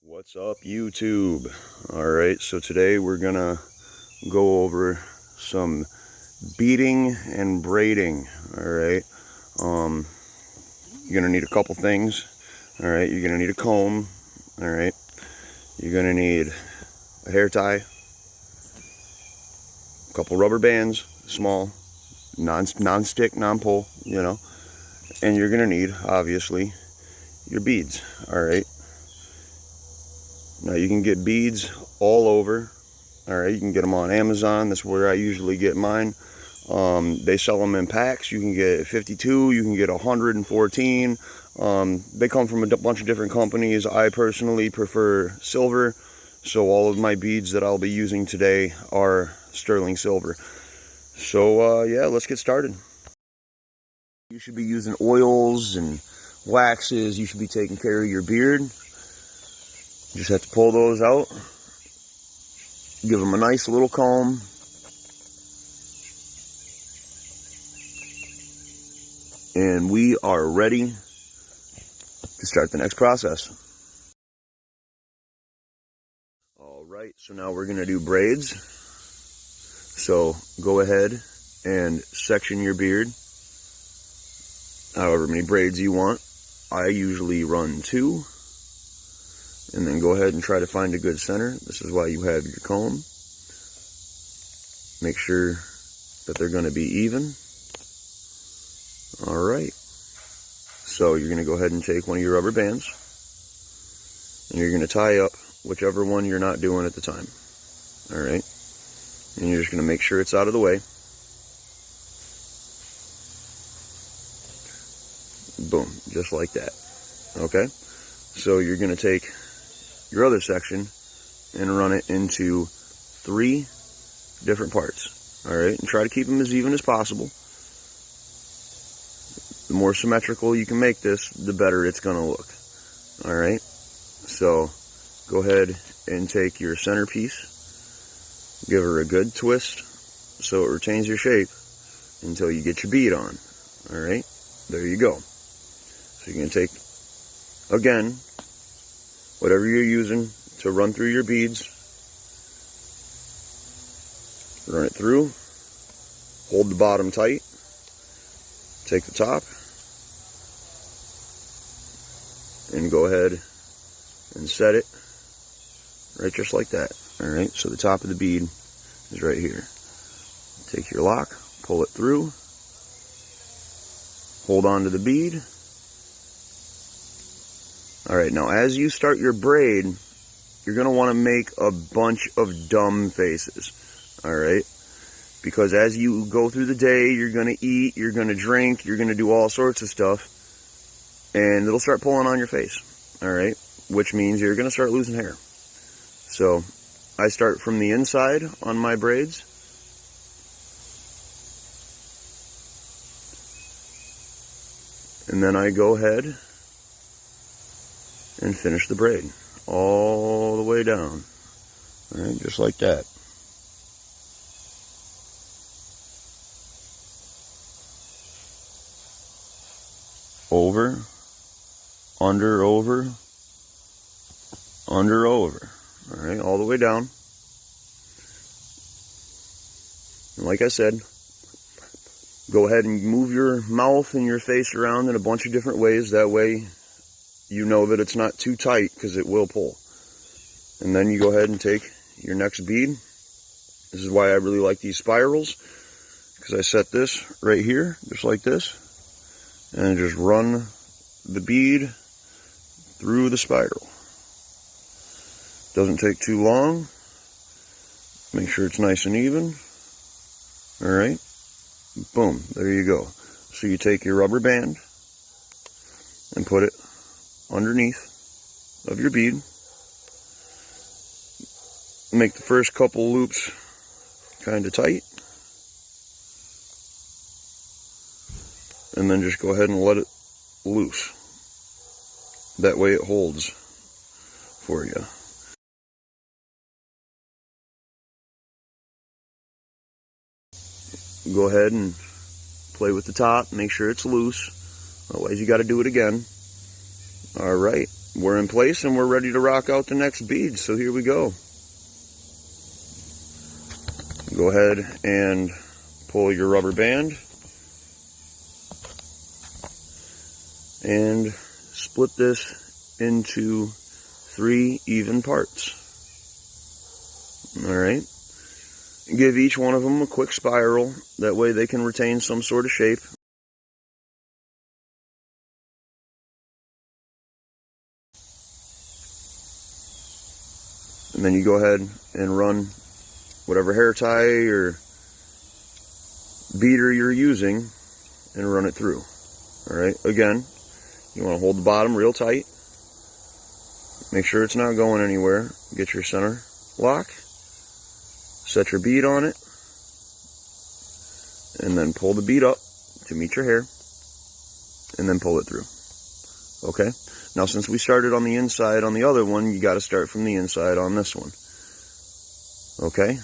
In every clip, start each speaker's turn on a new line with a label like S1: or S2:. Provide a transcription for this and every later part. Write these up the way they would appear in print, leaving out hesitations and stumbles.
S1: What's up, YouTube? Alright, so today we're gonna go over some beading and braiding. Alright, you're gonna need a couple things. Alright, you're gonna need a comb. Alright, you're gonna need a hair tie, a couple rubber bands, small, non-stick, non-pull, and you're gonna need, obviously, your beads. Alright, now you can get beads all over. Alright, you can get them on Amazon. That's where I usually get mine. They sell them in packs. You can get 52, you can get 114. They come from a bunch of different companies. I personally prefer silver, so all of my beads that I'll be using today are sterling silver. So yeah, let's get started. You should be using oils and waxes. You should be taking care of your beard. You just have to pull those out, give them a nice little comb, and we are ready to start the next process. Alright, so now we're going to do braids. So go ahead and section your beard however many braids you want. I usually run 2. And then go ahead and try to find a good center. This is why you have your comb. Make sure that they're going to be even. Alright. So you're going to go ahead and take one of your rubber bands. And you're going to tie up whichever one you're not doing at the time. Alright. And you're just going to make sure it's out of the way. Boom. Just like that. Okay. So you're going to take your other section and run it into 3 different parts. Alright, and try to keep them as even as possible. The more symmetrical you can make this, the better it's going to look. Alright, so go ahead and take your centerpiece, give her a good twist so it retains your shape until you get your bead on. Alright, there you go. So you're going to take, again, whatever you're using to run through your beads, run it through, hold the bottom tight, take the top, and go ahead and set it right just like that. Alright, so the top of the bead is right here. Take your lock, pull it through, hold on to the bead. Alright, now as you start your braid, you're going to want to make a bunch of dumb faces. Alright? Because as you go through the day, you're going to eat, you're going to drink, you're going to do all sorts of stuff. And it'll start pulling on your face. Alright? Which means you're going to start losing hair. So, I start from the inside on my braids. And then I go ahead and finish the braid all the way down. Alright, just like that. Over, under, over, under, over. Alright, all the way down. And like I said, go ahead and move your mouth and your face around in a bunch of different ways. That way you know that it's not too tight, because it will pull. And then you go ahead and take your next bead. This is why I really like these spirals, because I set this right here, just like this, and just run the bead through the spiral. Doesn't take too long. Make sure it's nice and even. Alright. Boom. There you go. So you take your rubber band and put it underneath of your bead. Make the first couple loops kind of tight, and then just go ahead and let it loose. That way it holds for you. Go ahead and play with the top, make sure it's loose, otherwise you got to do it again. Alright, we're in place and we're ready to rock out the next bead. So here we go. Go ahead and pull your rubber band and split this into 3 even parts. Alright. Give each one of them a quick spiral, that way they can retain some sort of shape. And then you go ahead and run whatever hair tie or beater you're using and run it through. Alright, again, you want to hold the bottom real tight. Make sure it's not going anywhere. Get your center lock. Set your bead on it. And then pull the bead up to meet your hair. And then pull it through. Okay? Now since we started on the inside on the other one, you got to start from the inside on this one. Okay?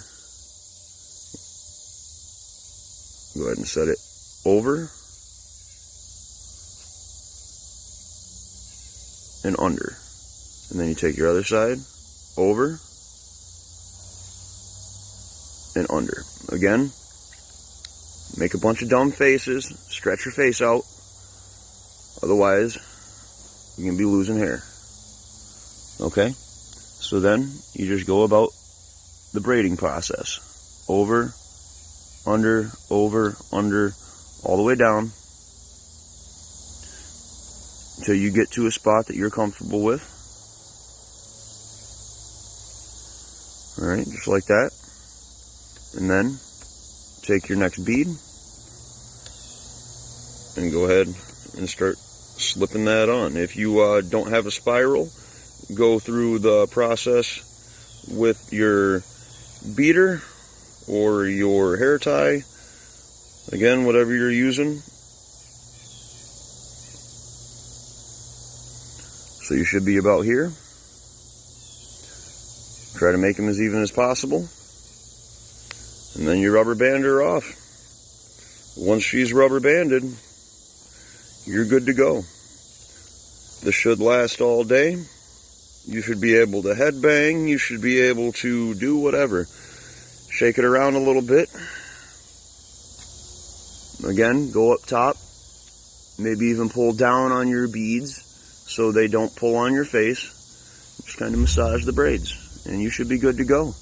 S1: Go ahead and set it over and under. And then you take your other side over and under. Again, make a bunch of dumb faces, stretch your face out, otherwise you can be losing hair. Okay? So then you just go about the braiding process. Over, under, all the way down until you get to a spot that you're comfortable with. Alright, just like that. And then take your next bead and go ahead and start slipping that on. If you don't have a spiral, go through the process with your beater or your hair tie. Again, whatever you're using. So you should be about here. Try to make them as even as possible. And then you rubber band her off. Once she's rubber banded, you're good to go. This should last all day. You should be able to headbang. You should be able to do whatever. Shake it around a little bit. Again, go up top. Maybe even pull down on your beads so they don't pull on your face. Just kind of massage the braids and you should be good to go.